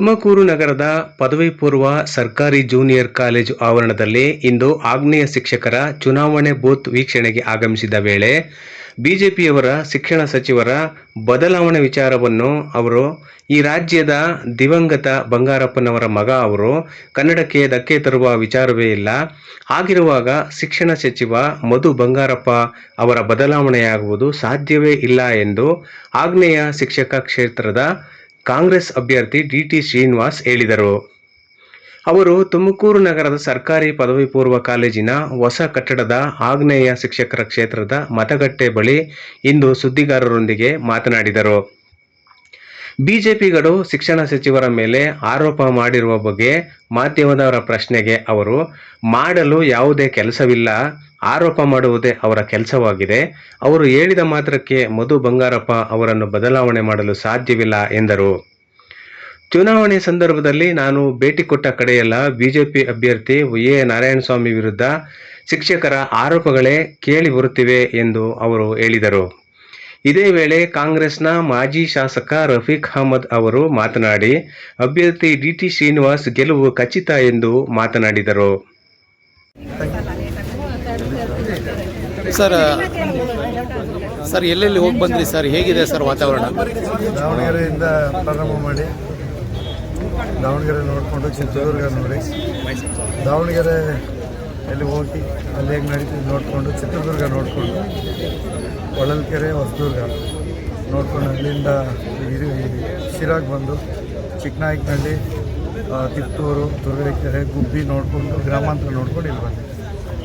ತುಮಕೂರು ನಗರದ ಪದವಿ ಪೂರ್ವ ಸರ್ಕಾರಿ ಜೂನಿಯರ್ ಕಾಲೇಜು ಆವರಣದಲ್ಲಿ ಇಂದು ಆಗ್ನೇಯ ಶಿಕ್ಷಕರ ಚುನಾವಣೆ ಬೂತ್ ವೀಕ್ಷಣೆಗೆ ಆಗಮಿಸಿದ ವೇಳೆ ಬಿಜೆಪಿಯವರ ಶಿಕ್ಷಣ ಸಚಿವರ ಬದಲಾವಣೆ ವಿಚಾರವನ್ನು ಅವರು ಈ ರಾಜ್ಯದ ದಿವಂಗತ ಬಂಗಾರಪ್ಪನವರ ಮಗ ಅವರು ಕನ್ನಡಕ್ಕೆ ಧಕ್ಕೆ ತರುವ ವಿಚಾರವೇ ಇಲ್ಲ. ಹಾಗಿರುವಾಗ ಶಿಕ್ಷಣ ಸಚಿವ ಮಧು ಬಂಗಾರಪ್ಪ ಅವರ ಬದಲಾವಣೆಯಾಗುವುದು ಸಾಧ್ಯವೇ ಇಲ್ಲ ಎಂದು ಆಗ್ನೇಯ ಶಿಕ್ಷಕ ಕ್ಷೇತ್ರದ ಕಾಂಗ್ರೆಸ್ ಅಭ್ಯರ್ಥಿ ಡಿ.ಟಿ. ಶ್ರೀನಿವಾಸ್ ಹೇಳಿದರು. ಅವರು ತುಮಕೂರು ನಗರದ ಸರ್ಕಾರಿ ಪದವಿ ಪೂರ್ವ ಕಾಲೇಜಿನ ಹೊಸ ಕಟ್ಟಡದ ಆಗ್ನೇಯ ಶಿಕ್ಷಕರ ಕ್ಷೇತ್ರದ ಮತಗಟ್ಟೆ ಬಳಿ ಇಂದು ಸುದ್ದಿಗಾರರೊಂದಿಗೆ ಮಾತನಾಡಿದರು. ಬಿಜೆಪಿಗಳು ಶಿಕ್ಷಣ ಸಚಿವರ ಮೇಲೆ ಆರೋಪ ಮಾಡಿರುವ ಬಗ್ಗೆ ಮಾಧ್ಯಮದವರ ಪ್ರಶ್ನೆಗೆ ಅವರು, ಮಾಡಲು ಯಾವುದೇ ಕೆಲಸವಿಲ್ಲ, ಆರೋಪ ಮಾಡುವುದೇ ಅವರ ಕೆಲಸವಾಗಿದೆ. ಅವರು ಹೇಳಿದ ಮಾತ್ರಕ್ಕೆ ಮಧು ಬಂಗಾರಪ್ಪ ಅವರನ್ನು ಬದಲಾವಣೆ ಮಾಡಲು ಸಾಧ್ಯವಿಲ್ಲ ಎಂದರು. ಚುನಾವಣೆ ಸಂದರ್ಭದಲ್ಲಿ ನಾನು ಭೇಟಿ ಕೊಟ್ಟ ಕಡೆಯೆಲ್ಲ ಬಿಜೆಪಿ ಅಭ್ಯರ್ಥಿ ಎ. ನಾರಾಯಣಸ್ವಾಮಿ ವಿರುದ್ಧ ಶಿಕ್ಷಕರ ಆರೋಪಗಳೇ ಕೇಳಿ ಬರುತ್ತಿವೆ ಎಂದು ಅವರು ಹೇಳಿದರು. ಇದೇ ವೇಳೆ ಕಾಂಗ್ರೆಸ್ನ ಮಾಜಿ ಶಾಸಕ ರಫೀಕ್ ಅಹಮದ್ ಅವರು ಮಾತನಾಡಿ, ಅಭ್ಯರ್ಥಿ ಡಿ.ಟಿ. ಶ್ರೀನಿವಾಸ್ ಗೆಲುವು ಖಚಿತ ಎಂದು ಮಾತನಾಡಿದರು. ಸರ್ ಎಲ್ಲೆಲ್ಲಿ ಹೋಗಿ ಬಂದ್ರಿ ಸರ್, ಹೇಗಿದೆ ಸರ್ ವಾತಾವರಣ? ದಾವಣಗೆರೆಯಿಂದ ಪ್ರಾರಂಭ ಮಾಡಿ ದಾವಣಗೆರೆ ನೋಡಿಕೊಂಡು ಚಿತ್ರದುರ್ಗ ನೋಡಿ, ದಾವಣಗೆರೆ ಎಲ್ಲಿ ಹೋಗಿ ಅಲ್ಲಿ ಹೇಗೆ ನಡೀತಿದ್ದು ನೋಡಿಕೊಂಡು ಚಿತ್ರದುರ್ಗ ನೋಡಿಕೊಂಡು ಹೊಳಲ್ಕೆರೆ ಹೊಸದುರ್ಗ ನೋಡ್ಕೊಂಡು ಅಲ್ಲಿಂದ ಶಿರಾಗ್ ಬಂದು ಚಿಕ್ಕನಾಯಕನಹಳ್ಳಿ, ತಿಪ್ಟೂರು, ತುರುವೇಕೆರೆ, ಗುಬ್ಬಿ ನೋಡಿಕೊಂಡು ಗ್ರಾಮಾಂತರ ನೋಡ್ಕೊಂಡು ಇಲ್ಲಿ ಬಂದೆ.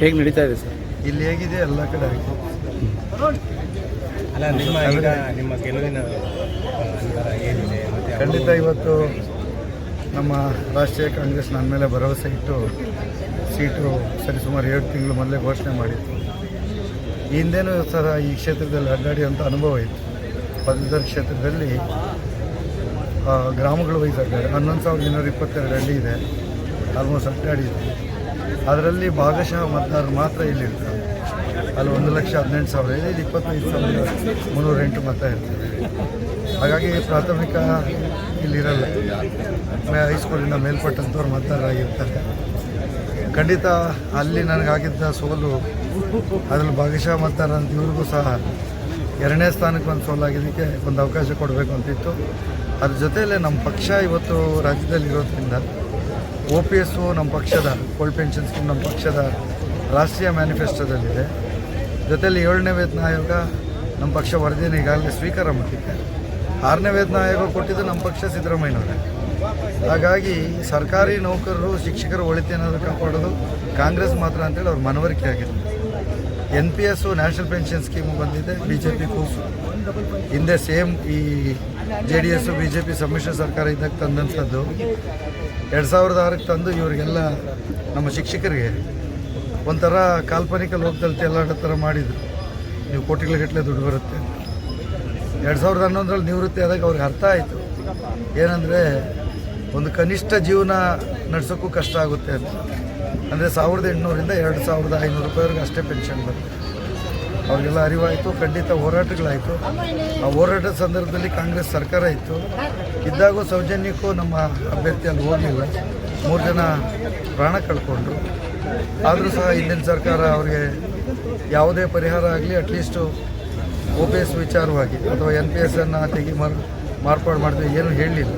ಹೇಗೆ ನಡೀತಾ ಇದೆ ಸರ್? ಇಲ್ಲಿ ಹೇಗಿದೆ ಎಲ್ಲ ಕಡೆ ಆಯಿತು. ನಿಮ್ಮ ಗೆಲುವಿನ ಖಂಡಿತ ಇವತ್ತು ನಮ್ಮ ರಾಷ್ಟ್ರೀಯ ಕಾಂಗ್ರೆಸ್ ನನ್ನ ಮೇಲೆ ಭರವಸೆ ಇಟ್ಟು ಸೀಟು ಸರಿಸುಮಾರು 7 ತಿಂಗಳು ಮೊದಲೇ ಘೋಷಣೆ ಮಾಡಿತ್ತು. ಈ ಹಿಂದೇನೂ ಸಹ ಈ ಕ್ಷೇತ್ರದಲ್ಲಿ ಅಡ್ಡಾಡಿಯುವಂಥ ಅನುಭವ ಇತ್ತು. ಪದವೀಧರ ಕ್ಷೇತ್ರದಲ್ಲಿ ಗ್ರಾಮಗಳು ವೈಸ್ ಅಡ್ಡಾಡಿ 11,222 ಹಳ್ಳಿ ಇದೆ, ಆಲ್ಮೋಸ್ಟ್ ಅಡ್ಡಾಡಿದೆ. ಅದರಲ್ಲಿ ಭಾಗಶಃ ಮತದಾರರು ಮಾತ್ರ ಇಲ್ಲಿರ್ತಾರೆ. ಅಲ್ಲಿ 1,18,000 ಇದೆ, ಇಲ್ಲಿ 25,308 ಮತ ಇರ್ತದೆ. ಹಾಗಾಗಿ ಪ್ರಾಥಮಿಕ ಇಲ್ಲಿರಲ್ಲ, ಹೈಸ್ಕೂಲಿಂದ ಮೇಲ್ಪಟ್ಟಂಥವ್ರು ಮತದಾರರಾಗಿರ್ತಾರೆ. ಖಂಡಿತ ಅಲ್ಲಿ ನನಗಾಗಿದ್ದ ಸೋಲು, ಅದರಲ್ಲಿ ಭಾಗಶಃ ಮತದಾರ ಅಂತ ಇವ್ರಿಗೂ ಸಹ 2ನೇ ಸ್ಥಾನಕ್ಕೆ ಒಂದು ಸೋಲಾಗಿದ್ದಕ್ಕೆ ಒಂದು ಅವಕಾಶ ಕೊಡಬೇಕು ಅಂತಿತ್ತು. ಅದ್ರ ಜೊತೆಯಲ್ಲೇ ನಮ್ಮ ಪಕ್ಷ ಇವತ್ತು ರಾಜ್ಯದಲ್ಲಿರೋದ್ರಿಂದ OPS ನಮ್ಮ ಪಕ್ಷದ ಓಲ್ಡ್ ಪೆನ್ಷನ್ ಸ್ಕೀಮ್ ನಮ್ಮ ಪಕ್ಷದ ರಾಷ್ಟ್ರೀಯ ಮ್ಯಾನಿಫೆಸ್ಟೋದಲ್ಲಿದೆ. ಜೊತೆಯಲ್ಲಿ 7ನೇ ವೇತನ ಆಯೋಗ ನಮ್ಮ ಪಕ್ಷ ವರದಿಯನ್ನು ಈಗಾಗಲೇ ಸ್ವೀಕಾರ ಮಾಡಿದೆ. 6ನೇ ವೇತನ ಆಯೋಗ ಕೊಟ್ಟಿದ್ದು ನಮ್ಮ ಪಕ್ಷ ಸಿದ್ದರಾಮಯ್ಯನವರೇ. ಹಾಗಾಗಿ ಸರ್ಕಾರಿ ನೌಕರರು, ಶಿಕ್ಷಕರು ಒಳಿತೇನಾದರೂ ಕಾಪಾಡೋದು ಕಾಂಗ್ರೆಸ್ ಮಾತ್ರ ಅಂತೇಳಿ ಅವ್ರ ಮನವರಿಕೆ ಆಗಿದೆ. NPS ನ್ಯಾಷನಲ್ ಪೆನ್ಷನ್ ಸ್ಕೀಮು ಬಂದಿದೆ, BJP ಕೂಸು. ಹಿಂದೆ ಸೇಮ್ ಈ JDS BJP ಸಮ್ಮಿಶ್ರ ಸರ್ಕಾರ ಇದ್ದಾಗ ತಂದಂಥದ್ದು 2006ಕ್ಕೆ ತಂದು ಇವರಿಗೆಲ್ಲ ನಮ್ಮ ಶಿಕ್ಷಕರಿಗೆ ಒಂಥರ ಕಾಲ್ಪನಿಕ ಲೋಕದಲ್ಲಿ ತೆಲ್ಲಾಡೋ ಥರ ಮಾಡಿದರು. ನೀವು ಕೋಟಿಗಟ್ಟಲೆ ದುಡ್ಡು ಬರುತ್ತೆ. 2011ರಲ್ಲಿ ನಿವೃತ್ತಿ ಆದಾಗ ಅವ್ರಿಗೆ ಅರ್ಥ ಆಯಿತು ಏನಂದರೆ ಒಂದು ಕನಿಷ್ಠ ಜೀವನ ನಡೆಸೋಕ್ಕೂ ಕಷ್ಟ ಆಗುತ್ತೆ ಅಂತ. ಅಂದರೆ 1,800ರಿಂದ 2,500 ರೂಪಾಯಿವರೆಗೆ ಅಷ್ಟೇ ಪೆನ್ಷನ್ ಬರುತ್ತೆ. ಅವ್ರಿಗೆಲ್ಲ ಅರಿವಾಯಿತು. ಖಂಡಿತ ಹೋರಾಟಗಳಾಯಿತು. ಆ ಹೋರಾಟದ ಸಂದರ್ಭದಲ್ಲಿ ಕಾಂಗ್ರೆಸ್ ಸರ್ಕಾರ ಇದ್ದಾಗೂ ಸೌಜನ್ಯಕ್ಕೂ ನಮ್ಮ ಅಭ್ಯರ್ಥಿ ಅಲ್ಲಿ ಹೋಗಲಿಲ್ಲ. 3 ಜನ ಪ್ರಾಣ ಕಳ್ಕೊಂಡ್ರು. ಆದರೂ ಸಹ ಹಿಂದಿನ ಸರ್ಕಾರ ಅವ್ರಿಗೆ ಯಾವುದೇ ಪರಿಹಾರ ಆಗಲಿ ಅಟ್ಲೀಸ್ಟು OPS ವಿಚಾರವಾಗಿ ಅಥವಾ NPSನ್ನು ಮಾರ್ಪಾಡು ಮಾಡಿದ್ರೆ ಏನೂ ಹೇಳಲಿಲ್ಲ.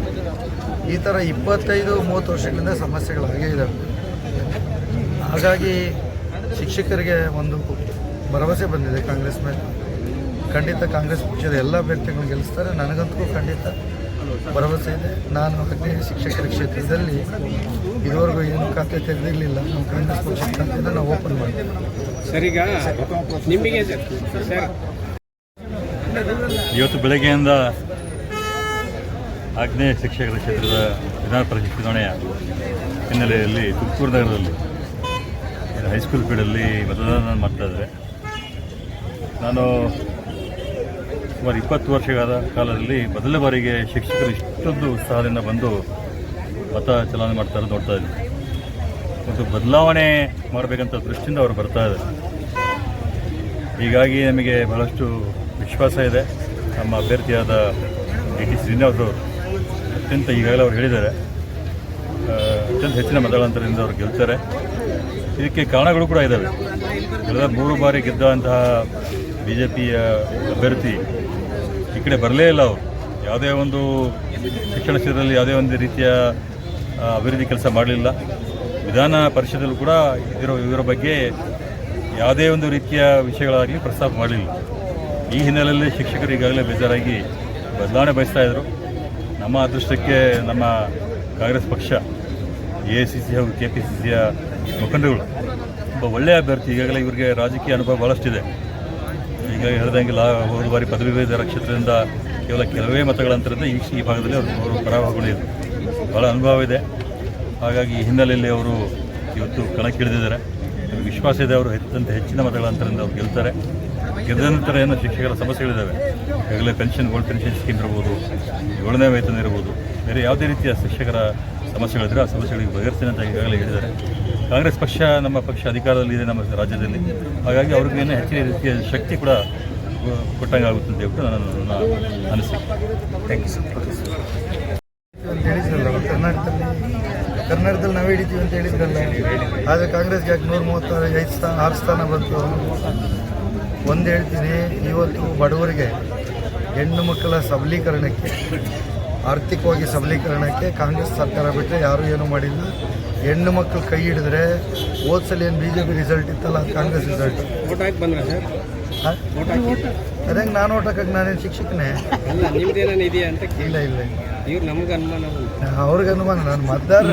ಈ ಥರ 25-30 ವರ್ಷಗಳಿಂದ ಸಮಸ್ಯೆಗಳಾಗೇ ಇದ್ದಾವೆ. ಹಾಗಾಗಿ ಶಿಕ್ಷಕರಿಗೆ ಒಂದು ಭರವಸೆ ಬಂದಿದೆ ಕಾಂಗ್ರೆಸ್ ಮೇಲೆ. ಖಂಡಿತ ಕಾಂಗ್ರೆಸ್ ಪಕ್ಷದ ಎಲ್ಲ ಅಭ್ಯರ್ಥಿಗಳು ಗೆಲ್ಲಿಸ್ತಾರೆ. ನನಗಂತೂ ಖಂಡಿತ ಭರವಸೆ ಇದೆ. ನಾನು ಆಗ್ನೇಯ ಶಿಕ್ಷಕರ ಕ್ಷೇತ್ರದಲ್ಲಿ ಇದುವರೆಗೂ ಏನು ಖಾತೆ ತೆಗೆದಿರಲಿಲ್ಲ. ನಮ್ಮ ಕಾಂಗ್ರೆಸ್ ಪಕ್ಷದ ಖಾತೆಯನ್ನು ನಾವು ಓಪನ್ ಮಾಡ್ತೀವಿ. ಇವತ್ತು ಬೆಳಗ್ಗೆಯಿಂದ ಆಗ್ನೇಯ ಶಿಕ್ಷಕರ ಕ್ಷೇತ್ರದ ವಿಧಾನ ಪರಿಷತ್ ಚುನಾವಣೆಯ ಹಿನ್ನೆಲೆಯಲ್ಲಿ ತುಮಕೂರು ನಗರದಲ್ಲಿ ಹೈಸ್ಕೂಲ್ ಫೀಲ್ಡಲ್ಲಿ ಮತದಾನ ಮಾಡ್ತಾಯಿದ್ದಾರೆ. ನಾನು ಸುಮಾರು 20 ವರ್ಷಗಳ ಕಾಲದಲ್ಲಿ ಮೊದಲ ಬಾರಿಗೆ ಶಿಕ್ಷಕರು ಇಷ್ಟೊಂದು ಉತ್ಸಾಹದಿಂದ ಬಂದು ಮತ ಚಲಾವಣೆ ಮಾಡ್ತಾ ಇರೋದು ನೋಡ್ತಾ ಇದ್ವಿ. ಮತ್ತು ಬದಲಾವಣೆ ಮಾಡಬೇಕಂತ ದೃಷ್ಟಿಯಿಂದ ಅವರು ಬರ್ತಾ ಇದ್ದಾರೆ. ಹೀಗಾಗಿ ನಮಗೆ ಬಹಳಷ್ಟು ವಿಶ್ವಾಸ ಇದೆ. ನಮ್ಮ ಅಭ್ಯರ್ಥಿಯಾದ ಡಿ.ಟಿ. ಶ್ರೀನಿವಾಸ್ ಅವರು ಅತ್ಯಂತ ಈಗಾಗಲೇ ಅವರು ಹೇಳಿದ್ದಾರೆ ಅತ್ಯಂತ ಹೆಚ್ಚಿನ ಮತಗಳಂತರದಿಂದ ಅವರು ಗೆಲ್ತಾರೆ. ಇದಕ್ಕೆ ಕಾರಣಗಳು ಕೂಡ ಇದ್ದಾವೆ. ಕಳೆದ 3 ಬಾರಿ ಗೆದ್ದಂತಹ BJPಯ ಅಭ್ಯರ್ಥಿ ಈ ಕಡೆ ಬರಲೇ ಇಲ್ಲ. ಅವರು ಯಾವುದೇ ಒಂದು ಶಿಕ್ಷಣ ಕ್ಷೇತ್ರದಲ್ಲಿ ಯಾವುದೇ ಒಂದು ರೀತಿಯ ಅಭಿವೃದ್ಧಿ ಕೆಲಸ ಮಾಡಲಿಲ್ಲ. ವಿಧಾನ ಪರಿಷತ್ತಲ್ಲೂ ಕೂಡ ಇವರ ಬಗ್ಗೆ ಯಾವುದೇ ಒಂದು ರೀತಿಯ ವಿಷಯಗಳಾಗಲಿ ಪ್ರಸ್ತಾಪ ಮಾಡಲಿಲ್ಲ. ಈ ಹಿನ್ನೆಲೆಯಲ್ಲಿ ಶಿಕ್ಷಕರು ಈಗಾಗಲೇ ಬೇಜಾರಾಗಿ ಬದಲಾವಣೆ ಬಯಸ್ತಾ ಇದ್ದರು. ನಮ್ಮ ಅದೃಷ್ಟಕ್ಕೆ ನಮ್ಮ ಕಾಂಗ್ರೆಸ್ ಪಕ್ಷ AICC ಹಾಗೂ KPCCಯ ಮುಖಂಡರುಗಳು ಒಬ್ಬ ಒಳ್ಳೆಯ ಅಭ್ಯರ್ಥಿ, ಈಗಾಗಲೇ ಇವರಿಗೆ ರಾಜಕೀಯ ಅನುಭವ ಭಾಳಷ್ಟಿದೆ. ಈಗ ಹೇಳಿದಂಗೆ ಹೋದ ಬಾರಿ ಪದವೀಧರ ಕ್ಷೇತ್ರದಿಂದ ಕೇವಲ ಕೆಲವೇ ಮತಗಳಂತರಿಂದ ಈ ಭಾಗದಲ್ಲಿ ಅವರು ಪರಾಭವಗೊಂಡಿದ್ದಾರೆ. ಭಾಳ ಅನುಭವ ಇದೆ. ಹಾಗಾಗಿ ಈ ಹಿನ್ನೆಲೆಯಲ್ಲಿ ಅವರು ಇವತ್ತು ಕಣಕ್ಕಿಳಿದಿದ್ದಾರೆ. ವಿಶ್ವಾಸ ಇದೆ ಅವರು ಹೆಚ್ಚಿನ ಮತಗಳಂತರಿಂದ ಅವರು ಗೆಲ್ತಾರೆ. ಗೆದ್ದ ನಂತರ ಏನು ಶಿಕ್ಷಕರ ಸಮಸ್ಯೆಗಳಿದ್ದಾವೆ, ಈಗಾಗಲೇ ಗೋಲ್ಡ್ ಪೆನ್ಷನ್ ಸ್ಕೀಮ್ ಇರ್ಬೋದು, 7ನೇ ವೇತನ ಇರ್ಬೋದು, ಬೇರೆ ಯಾವುದೇ ರೀತಿಯ ಶಿಕ್ಷಕರ ಸಮಸ್ಯೆಗಳಿದ್ರೆ ಆ ಸಮಸ್ಯೆಗಳಿಗೆ ಬಗೆಹರಿಸ್ತೀನಿ ಅಂತ ಈಗಾಗಲೇ ಹೇಳಿದ್ದಾರೆ. ಕಾಂಗ್ರೆಸ್ ಪಕ್ಷ ನಮ್ಮ ಪಕ್ಷ ಅಧಿಕಾರದಲ್ಲಿದೆ ನಮ್ಮ ರಾಜ್ಯದಲ್ಲಿ. ಹಾಗಾಗಿ ಅವ್ರಿಗೇನು ಹೆಚ್ಚಿನ ರೀತಿಯ ಶಕ್ತಿ ಕೂಡ ಕೊಟ್ಟಂಗೆ ಆಗುತ್ತೆ ಅಂತ ಹೇಳ್ಬಿಟ್ಟು ನನ್ನ ಅನಿಸಿಕೆ. Thank you sir. ಅಂತ ಹೇಳಿದ್ರಲ್ಲ, ಕರ್ನಾಟಕದಲ್ಲಿ ನಾವು ಹಿಡಿತೀವಿ ಅಂತ ಹೇಳಿದ್ರಲ್ಲ. ಆದರೆ ಕಾಂಗ್ರೆಸ್ಗೆ ಯಾಕೆ 135 ಸ್ಥಾನ ಬಂತು? ಒಂದು ಹೇಳ್ತೀನಿ, ಇವತ್ತು ಬಡವರಿಗೆ ಹೆಣ್ಣು ಮಕ್ಕಳ ಸಬಲೀಕರಣಕ್ಕೆ, ಆರ್ಥಿಕವಾಗಿ ಸಬಲೀಕರಣಕ್ಕೆ ಕಾಂಗ್ರೆಸ್ ಸರ್ಕಾರ ಬಿಟ್ಟರೆ ಯಾರೂ ಏನೂ ಮಾಡಿಲ್ಲ. ಹೆಣ್ಣು ಮಕ್ಕಳು ಕೈ ಹಿಡಿದ್ರೆ ಹೋದ್ಸಲ ಏನು BJP ರಿಸಲ್ಟ್ ಇತ್ತಲ್ಲ, ಅದು ಕಾಂಗ್ರೆಸ್ ರಿಸಲ್ಟ್. ಓಟ್ ಹಾಕಿ ಬಂದ್ರೆ ಸರ್? ಅದಂಗೆ ನಾನು ಓಟ್ ಹಾಕಕ್ಕೆ ನಾನೇನು ಶಿಕ್ಷಕನೇ ಅಲ್ಲ, ನಿಮ್ದೇನೇನು ಇದೆಯಾ ಅಂತ. ಇಲ್ಲ ಇವ್ರು ನಮ್ಗೆ ಅನುಮಾನ, ಅವ್ರಿಗೆ ಅನುಮಾನ, ನಾನು ಮತದಾರ